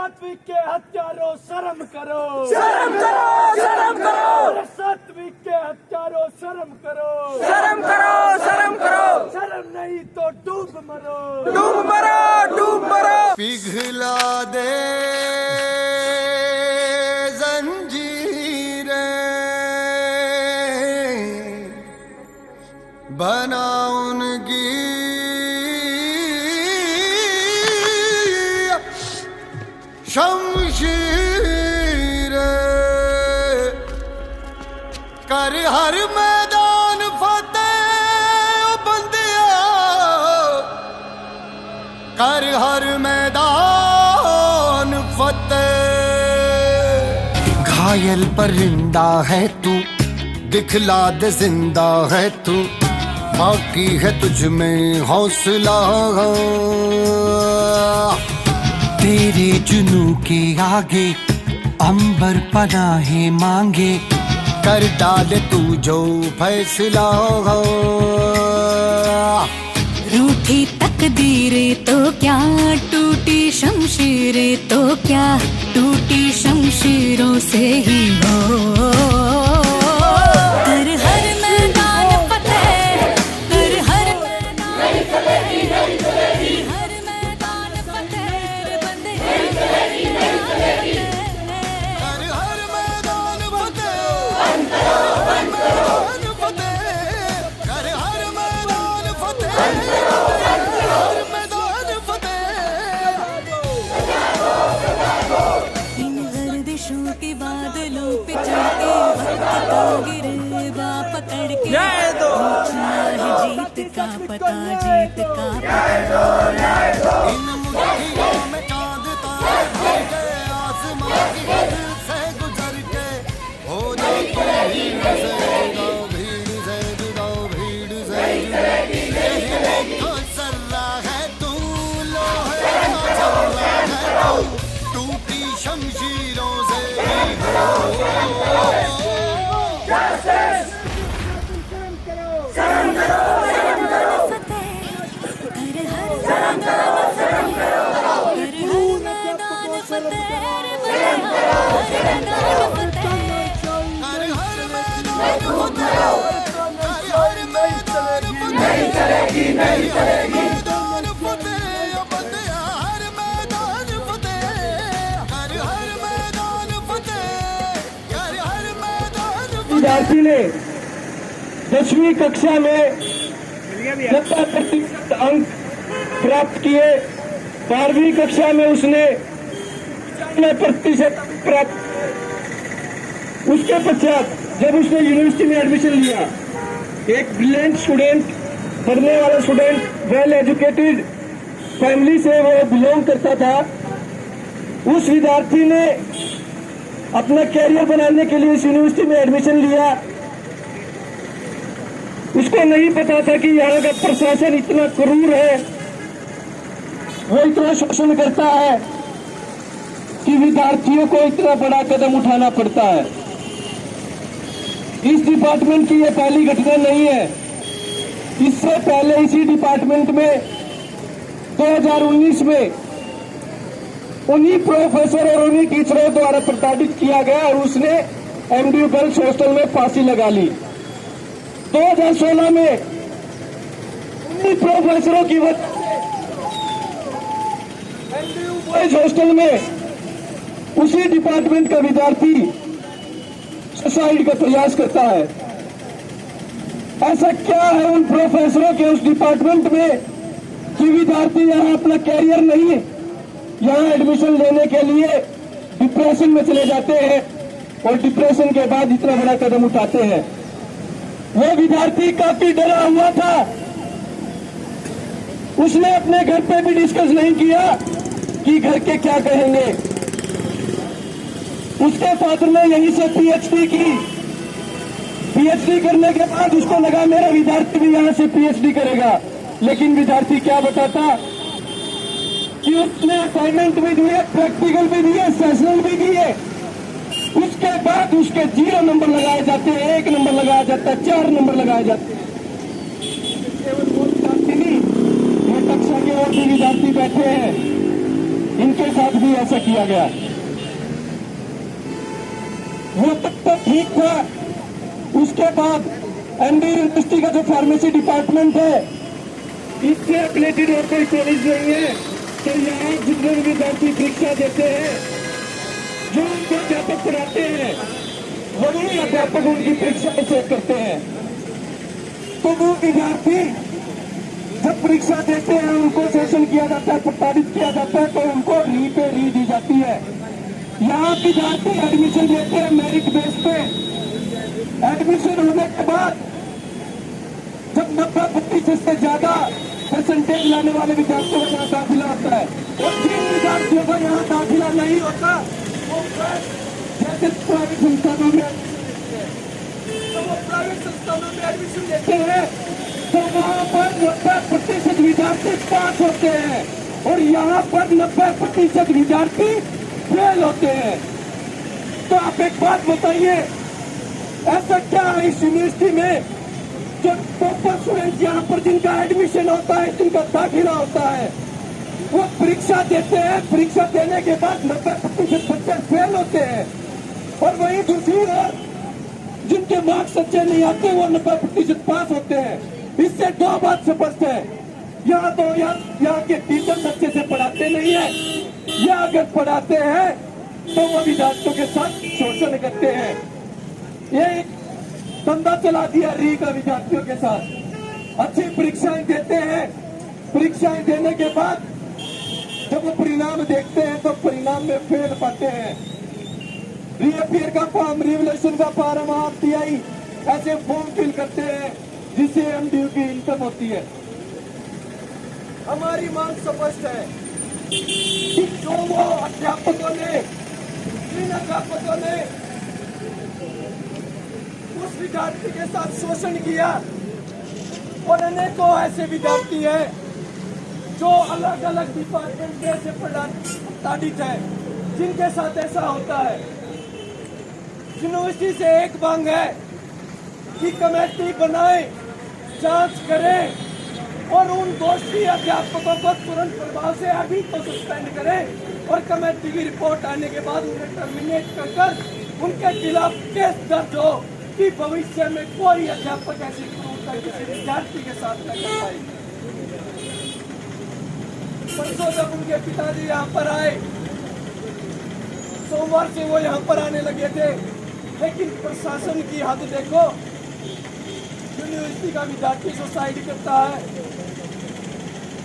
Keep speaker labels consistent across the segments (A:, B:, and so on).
A: सात्विक के हत्यारों शर्म करो,
B: शर्म करो, शर्म करो,
A: सात्विक के हत्यारों शर्म करो,
B: शर्म करो, शर्म करो,
A: शर्म नहीं तो डूब मरो,
B: डूब मरो, डूब मरो।
C: पिघला दे जंजीरें, बना उनकी शमशीरें, कर हर मैदान फतेह ओ बंदिया, कर हर मैदान फतेह। घायल परिंदा है तू, दिखला दे जिंदा है तू, बाकी है तुझ में हौसला। तेरे जुनू के आगे अंबर पनाहे मांगे, कर डाले तू जो फैसला।
D: रूठी तकदीरें तो क्या, टूटी शमशीरें तो क्या, टूटी शमशीरों से ही हो। कर हर मैदान फतेह, कर हर मैदान फतेह, हर मैदान फतेह बंदे,
C: कर हर मैदान फतेह, कर हर मैदान फतेह, हर मैदान फतेह।
D: इन गर्दिशों के बादलों पे चढ़ते वक्त का गिरबा पकड़ के, पूछना है जीत का पता, जीत का पता।
C: इन मुट्ठियों में चांद तारे भर के, आसमां की हद से गुजर के, हो जा तू भीड़ से जुदा, भीड़ से जुदा, भीड़ से जुदा। यही देखो सर्रा है तू, लोहे का छर्रा है तू, टूटी शमशीरों से ही हो। कर हर मैदान फतेह, कर हर मैदान फतेह, नहीं चलेगी मैदान फतेह ओ बंदिया, हर मैदान फतेह, कर हर मैदान फतेह, कर हर मैदान फतेह।
A: विद्यार्थी ने 10वीं कक्षा में 70% अंक प्राप्त किए, 12वीं कक्षा में उसने 95% प्राप्त। उसके पश्चात जब उसने यूनिवर्सिटी में एडमिशन लिया, एक ब्रिलियंट स्टूडेंट, पढ़ने वाला स्टूडेंट, वेल एजुकेटेड फैमिली से वो बिलोंग करता था। उस विद्यार्थी ने अपना कैरियर बनाने के लिए इस यूनिवर्सिटी में एडमिशन लिया। उसको नहीं पता था कि यहाँ का प्रशासन इतना क्रूर है, वो इतना शोषण करता है कि विद्यार्थियों को इतना बड़ा कदम उठाना पड़ता है। इस डिपार्टमेंट की यह पहली घटना नहीं है। इससे पहले इसी डिपार्टमेंट में 2019 में उन्हीं प्रोफेसर और उन्हीं टीचरों द्वारा प्रताड़ित किया गया और उसने एमडीयू गर्ल्स हॉस्टल में फांसी लगा ली। 2016 में उन्हीं प्रोफेसरों की वजह एमडीयू बॉयज हॉस्टल में उसी डिपार्टमेंट का विद्यार्थी सुसाइड का प्रयास करता है। ऐसा क्या है उन प्रोफेसरों के उस डिपार्टमेंट में कि विद्यार्थी यहाँ अपना कैरियर नहीं, यहाँ एडमिशन लेने के लिए डिप्रेशन में चले जाते हैं और डिप्रेशन के बाद इतना बड़ा कदम उठाते हैं। वो विद्यार्थी काफी डरा हुआ था। उसने अपने घर पे भी डिस्कस नहीं किया कि घर के क्या कहेंगे। उसके फादर ने यहीं से पीएचडी की। पीएचडी करने के बाद उसको लगा मेरा विद्यार्थी भी यहाँ से पीएचडी करेगा, लेकिन विद्यार्थी क्या बताता कि उसने असाइनमेंट भी दिए, प्रैक्टिकल भी दिए, सेशनल भी दिए। उसके बाद उसके 0 नंबर लगाए जाते हैं, 1 नंबर लगाया जाता है, 4 नंबर लगाए जाते हैं। केवल वो विद्यार्थी नहीं, ये कक्षा के और भी विद्यार्थी बैठे हैं। इनके साथ भी ऐसा किया गया। वो तक तो ठीक था, उसके बाद एमडी यूनिवर्सिटी का जो फार्मेसी डिपार्टमेंट है, इससे रिलेटेड और कोई कॉलेज नहीं है। तो यहाँ जितने भी विद्यार्थी परीक्षा देते हैं, जो उनको अध्यापक पढ़ाते हैं, वही अध्यापक उनकी परीक्षा चेक करते हैं। तो वो विद्यार्थी जब परीक्षा देते हैं, उनको शोषण किया जाता है, प्रताड़ित किया जाता है, तो उनको री पे री दी जाती है। यहाँ विद्यार्थी एडमिशन लेते हैं मेरिट बेस पे। एडमिशन होने के बाद जब 90% से ज्यादा परसेंटेज लाने वाले विद्यार्थियों का यहाँ दाखिला होता है, और जिन विद्यार्थियों का यहाँ दाखिला नहीं होता, वो जैसे प्राइवेट संस्थानों में तो वो प्राइवेट संस्थानों में एडमिशन लेते हैं, तो वहाँ पर 90% विद्यार्थी पास होते हैं, और यहाँ पर 90% विद्यार्थी फेल होते हैं। तो आप एक बात बताइए, ऐसा क्या है इस यूनिवर्सिटी में जो टॉपर स्टूडेंट यहाँ पर जिनका एडमिशन होता है, जिनका दाखिला होता है, वो परीक्षा देते हैं, परीक्षा देने के बाद 90% बच्चे फेल होते हैं, और वहीं दूसरी ओर जिनके मार्क्स अच्छे नहीं आते वो 90% पास होते हैं। इससे दो बात स्पष्ट है, यहाँ के टीचर्स अच्छे से पढ़ाते नहीं है, या अगर पढ़ाते हैं तो वो विद्यार्थियों के साथ शोषण करते हैं। ये एक धंधा चला दिया री का विद्यार्थियों के साथ। अच्छी परीक्षाएं देते हैं, परीक्षाएं देने के बाद जब वो परिणाम देखते हैं तो परिणाम में फेल पाते हैं। रीअपियर का फॉर्म, रिवोल्यूशन का फॉर्म, RTI ऐसे फॉर्म फिल करते हैं जिससे MDU की इनकम होती है। हमारी मांग स्पष्ट है कि जो वो अध्यापकों ने, जिन अध्यापकों ने उस विद्यार्थी के साथ शोषण किया, और अनेकों ऐसे विद्यार्थी हैं जो अलग अलग डिपार्टमेंट में से प्रताड़ित है, जिनके साथ ऐसा होता है। यूनिवर्सिटी से एक मांग है कि कमेटी बनाए, जांच करें, और उन दोषी अध्यापकों को तुरंत प्रभाव से अभी तो सस्पेंड करें, और कमेटी की रिपोर्ट आने के बाद उन्हें टर्मिनेट कर उनके खिलाफ केस दर्ज हो कि भविष्य में कोई अध्यापक ऐसी क्रूरता किसी विद्यार्थी के साथ न कर पाए। परसों जब उनके पिताजी यहाँ पर आए, सोमवार से वो यहाँ पर आने लगे थे, लेकिन प्रशासन की हद देखो। यूनिवर्सिटी का विद्यार्थी सुसाइड करता है,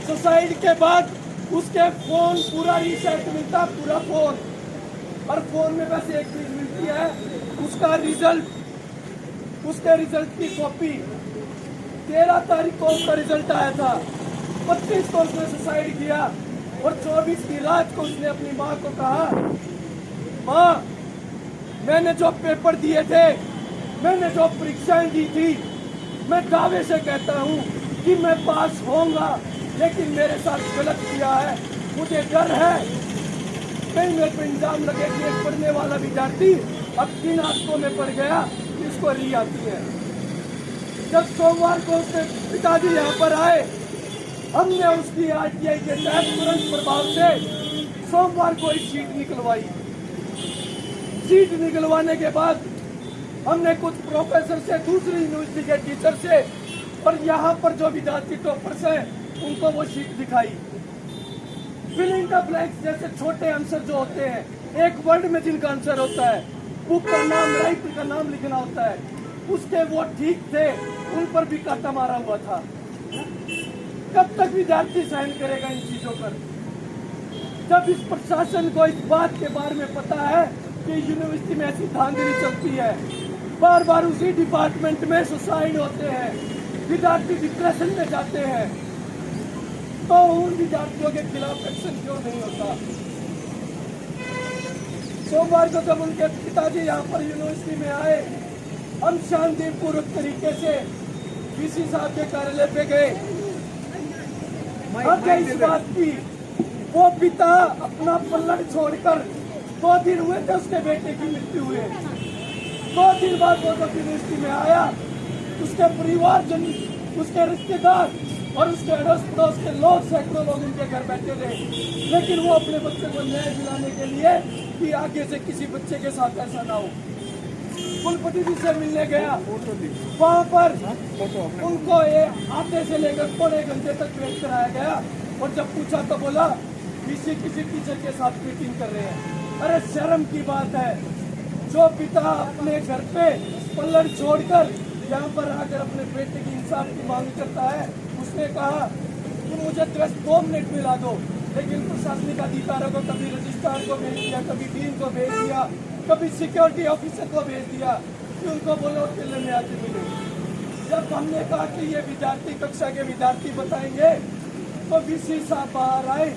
A: सुसाइड के बाद उसके फोन पूरा रीसेट मिलता, पूरा फोन, और फोन में बस एक चीज मिलती है, उसका रिजल्ट, उसके रिजल्ट की कॉपी। 13 तारीख को उसका रिजल्ट आया था, 25 को उसने सुसाइड किया, और 24 की रात को उसने अपनी माँ को कहा, माँ मैंने जो पेपर दिए थे, मैंने जो परीक्षाएं दी थी, मैं दावे से कहता हूँ कि मैं पास होऊंगा, लेकिन मेरे साथ गलत किया है, मुझे डर है कहीं मेरे पर इल्जाम लगे कि एक पढ़ने वाला विद्यार्थी अब किन हाथों में पड़ गया, इसको री आती है। जब सोमवार को उसके पिताजी यहाँ पर आए, हमने उसकी RTI के तहत तुरंत प्रभाव से सोमवार को एक सीट निकलवाई। सीट निकलवाने के बाद हमने कुछ प्रोफेसर से, दूसरी यूनिवर्सिटी के टीचर से, और यहाँ पर जो विद्यार्थी टॉपर्स हैं उनको वो शीट दिखाई। फिलिंग द ब्लैंक्स जैसे छोटे आंसर जो होते हैं, एक वर्ड में जिनका आंसर होता है, बुक का नाम, राइटर का नाम लिखना होता है, उसके वो ठीक थे, उन पर भी कांटा मारा हुआ था। कब तक विद्यार्थी सहन करेगा इन चीजों पर? जब इस प्रशासन को इस बात के बारे में पता है कि यूनिवर्सिटी में ऐसी धांधली चलती है, बार बार उसी डिपार्टमेंट में सुसाइड होते हैं, विद्यार्थी डिप्रेशन में जाते हैं, तो उन विद्यार्थियों के खिलाफ एक्शन क्यों नहीं होता? सोमवार को जब उनके पिताजी यहाँ पर यूनिवर्सिटी में आए, हम शांतिपूर्वक तरीके से VC साहब के कार्यालय पे गए। इस बात की, वो पिता अपना पल्लड़ छोड़कर 2 दिन हुए थे उसके बेटे की मृत्यु हुए, 2 दिन बाद वो जब यूनिवर्सिटी में आया, उसके परिवारजन, उसके रिश्तेदार और उसके अड़ोस पड़ोस के लोग, सैकड़ों लोग उनके घर बैठे थे, लेकिन वो अपने बच्चे को न्याय दिलाने के लिए कि आगे से किसी बच्चे के साथ ऐसा ना हो। कुलपति जी से मिलने गया, वहां पर उनको ये आधे से लेकर पौने घंटे तक वेट कराया गया, और जब पूछा तो बोला किसी टीचर के साथ मीटिंग कर रहे हैं। अरे शर्म की बात है, जो पिता अपने घर पे पल्लड़ छोड़कर यहाँ पर आकर अपने बेटे की इंसाफ की मांग करता है, उसने कहा कि मुझे बस 2 मिनट मिला दो, लेकिन प्रशासनिक अधिकारियों को कभी रजिस्ट्रार को भेज दिया, कभी डीन को भेज दिया, कभी सिक्योरिटी ऑफिसर को भेज दिया कि उनको बोलो किले में आके मिले। जब हमने कहा कि ये विद्यार्थी, कक्षा के विद्यार्थी बताएंगे, तो वीसी साहब बाहर आए,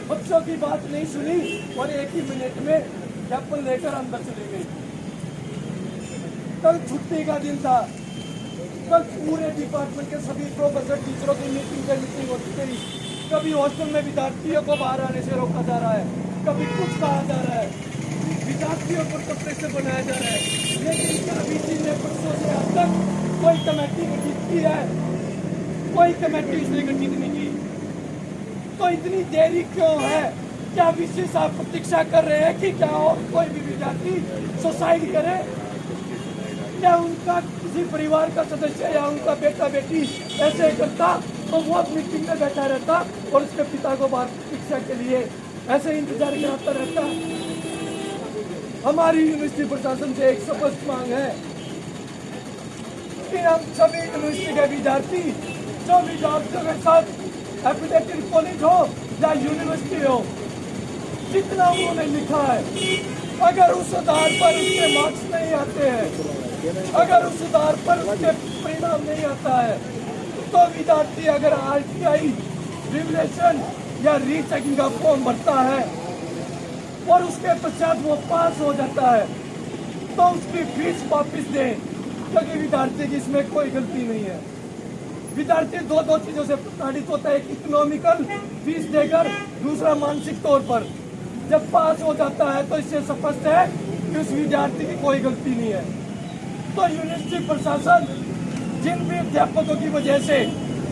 A: बच्चों की बात नहीं सुनी और 1 ही मिनट में ज्ञापन लेकर अंदर चले गए। कल छुट्टी का दिन था, कल पूरे डिपार्टमेंट के सभी प्रोफेसर टीचरों की मीटिंग होती थी। कभी हॉस्टल में विद्यार्थियों को बाहर आने से रोका जा रहा है, कभी कुछ कहा जा रहा है, विद्यार्थियों पर तो प्रेशर बनाया जा रहा है, लेकिन क्या वीसी ने परसों से अब तक कोई कमेटी गठित की है? कोई कमेटी इसने गठित नहीं की। तो इतनी देरी क्यों है? क्या वीसी साहब प्रतीक्षा कर रहे हैं कि क्या और कोई भी विद्यार्थी सुसाइड करे? क्या उनका किसी परिवार का सदस्य या उनका बेटा बेटी ऐसे करता तो वो मीटिंग में बैठा रहता और उसके पिता को बाहर शिक्षा के लिए ऐसे इंतजार कराता रहता? हमारी यूनिवर्सिटी प्रशासन से एक स्पष्ट मांग है कि हम सभी यूनिवर्सिटी के विद्यार्थी जो विद्यार्थियों के साथ एफिडेविट कॉलेज हो या यूनिवर्सिटी हो, जितना उन्होंने लिखा है, अगर उस आधार पर उसके मार्क्स नहीं आते हैं, अगर उस आधार पर उसके परिणाम नहीं आता है, तो विद्यार्थी अगर RTI रिवलेशन या रीचेकिंग का फॉर्म भरता है और उसके पश्चात वो पास हो जाता है, तो उसकी फीस वापस दें, क्योंकि विद्यार्थी की इसमें कोई गलती नहीं है। विद्यार्थी दो चीजों से प्रताड़ित होता है, एक इकोनॉमिकल फीस देकर, दूसरा मानसिक तौर पर। जब पास हो जाता है तो इससे स्पष्ट है कि उस विद्यार्थी की कोई गलती नहीं है। तो यूनिवर्सिटी प्रशासन जिन भी अध्यापकों की वजह से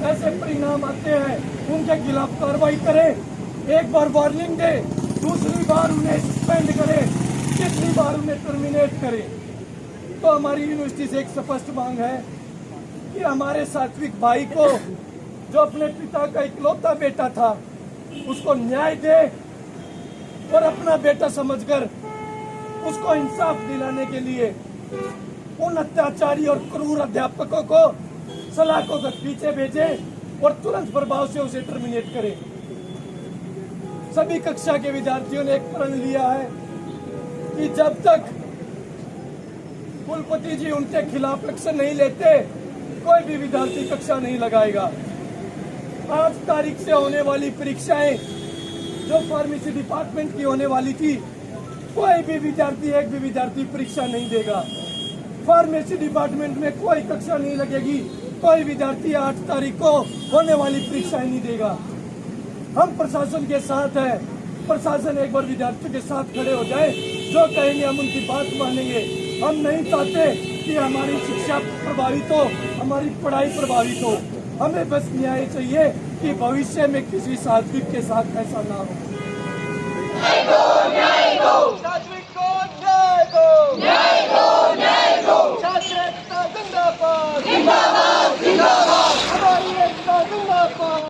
A: ऐसे परिणाम आते हैं उनके खिलाफ कार्रवाई करे, एक बार वार्निंग दे, दूसरी बार उन्हें सस्पेंड करे, तीसरी बार उन्हें टर्मिनेट करे। तो हमारी यूनिवर्सिटी से एक स्पष्ट मांग है कि हमारे सात्विक भाई को, जो अपने पिता का इकलौता बेटा था, उसको न्याय दे और अपना बेटा समझकर उसको इंसाफ दिलाने के लिए उन अत्याचारी और क्रूर अध्यापकों को सलाखों के पीछे भेजे और तुरंत प्रभाव से उसे टर्मिनेट करें। सभी कक्षा के विद्यार्थियों ने एक प्रण लिया है कि जब तक कुलपति जी उनके खिलाफ एक्शन नहीं लेते, कोई भी विद्यार्थी कक्षा नहीं लगाएगा। 5 तारीख से होने वाली परीक्षाएं जो फार्मेसी डिपार्टमेंट की होने वाली थी, कोई भी विद्यार्थी, एक भी विद्यार्थी परीक्षा नहीं देगा। फार्मेसी डिपार्टमेंट में कोई कक्षा नहीं लगेगी, कोई विद्यार्थी 8 तारीख को होने वाली परीक्षाएं नहीं देगा। हम प्रशासन के साथ हैं, प्रशासन एक बार विद्यार्थियों के साथ खड़े हो जाए, जो कहेंगे हम उनकी बात मानेंगे। हम नहीं चाहते कि हमारी शिक्षा प्रभावित हो, हमारी पढ़ाई प्रभावित हो। हमें बस न्याय चाहिए कि भविष्य में किसी सात्विक के साथ ऐसा ना हो।